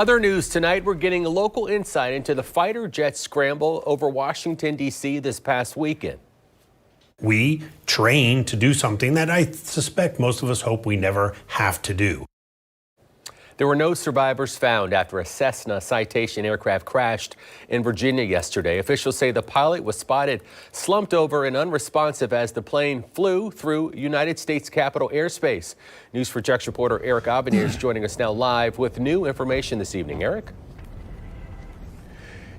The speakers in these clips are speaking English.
Other news tonight, we're getting local insight into the fighter jet scramble over Washington, D.C. this past weekend. We train to do something that I suspect most of us hope we never have to do. There were no survivors found after a Cessna Citation aircraft crashed in Virginia yesterday. Officials say the pilot was spotted slumped over and unresponsive as the plane flew through United States Capitol airspace. News4Jax reporter Eric Avenir is joining us now live with new information this evening. Eric?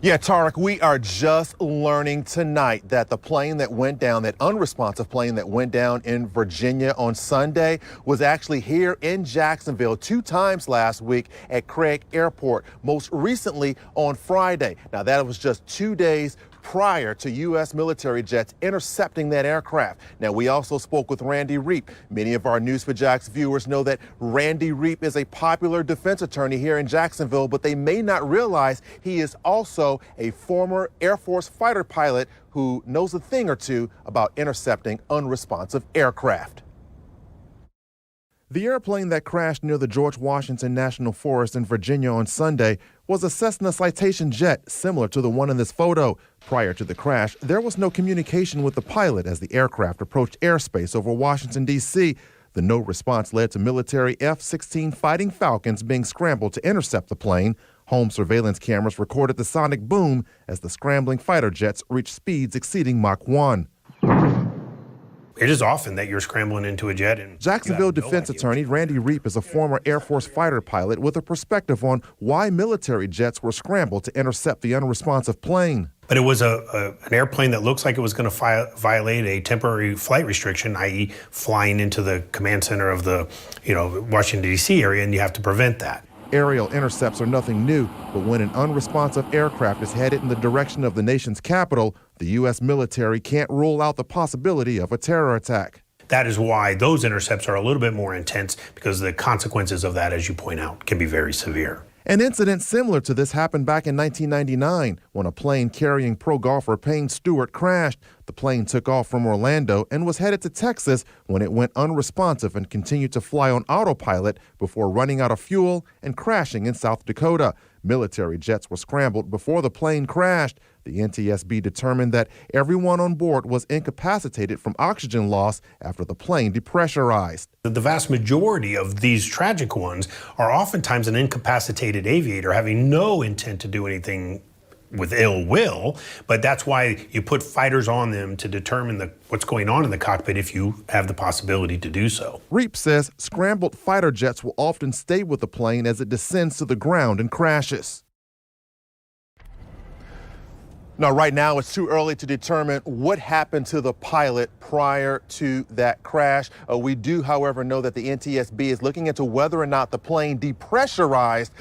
Yeah, Tarek, we are just learning tonight that the plane that went down, that unresponsive plane that went down in Virginia on Sunday, was actually here in Jacksonville 2 times last week at Craig Airport, most recently on Friday. Now, that was just 2 days prior to U.S. military jets intercepting that aircraft. Now, we also spoke with Randy Reep. Many of our News4Jax viewers know that Randy Reep is a popular defense attorney here in Jacksonville, but they may not realize he is also a former Air Force fighter pilot who knows a thing or two about intercepting unresponsive aircraft. The airplane that crashed near the George Washington National Forest in Virginia on Sunday was a Cessna Citation jet similar to the one in this photo. Prior to the crash, there was no communication with the pilot as the aircraft approached airspace over Washington, D.C. The no response led to military F-16 Fighting Falcons being scrambled to intercept the plane. Home surveillance cameras recorded the sonic boom as the scrambling fighter jets reached speeds exceeding Mach 1. It is often that you're scrambling into a jet. And Jacksonville defense attorney Randy Reep is a former Air Force fighter pilot with a perspective on why military jets were scrambled to intercept the unresponsive plane. But it was an airplane that looks like it was going to violate a temporary flight restriction, i.e. flying into the command center of the Washington, D.C. area, and you have to prevent that. Aerial intercepts are nothing new, but when an unresponsive aircraft is headed in the direction of the nation's capital, the U.S. military can't rule out the possibility of a terror attack. That is why those intercepts are a little bit more intense, because the consequences of that, as you point out, can be very severe. An incident similar to this happened back in 1999 when a plane carrying pro golfer Payne Stewart crashed. The plane took off from Orlando and was headed to Texas when it went unresponsive and continued to fly on autopilot before running out of fuel and crashing in South Dakota. Military jets were scrambled before the plane crashed. The NTSB determined that everyone on board was incapacitated from oxygen loss after the plane depressurized. The vast majority of these tragic ones are oftentimes an incapacitated aviator having no intent to do anything with ill will, but that's why you put fighters on them to determine what's going on in the cockpit if you have the possibility to do so. Reep says scrambled fighter jets will often stay with the plane as it descends to the ground and crashes. Now, right now, it's too early to determine what happened to the pilot prior to that crash. We do, however, know that the NTSB is looking into whether or not the plane depressurized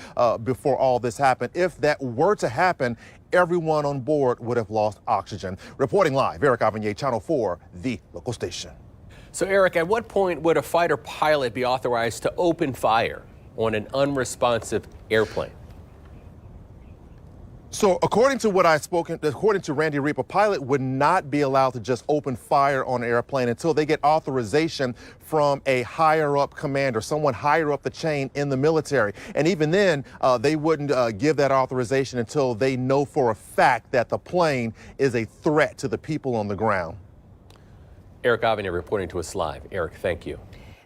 before all this happened. If that were to happen, everyone on board would have lost oxygen. Reporting live, Eric Avenir, Channel 4, the local station. So, Eric, at what point would a fighter pilot be authorized to open fire on an unresponsive airplane? So according to Randy Reep, a pilot would not be allowed to just open fire on an airplane until they get authorization from a higher up commander, someone higher up the chain in the military. And even then, they wouldn't give that authorization until they know for a fact that the plane is a threat to the people on the ground. Eric Avenir reporting to us live. Eric, thank you.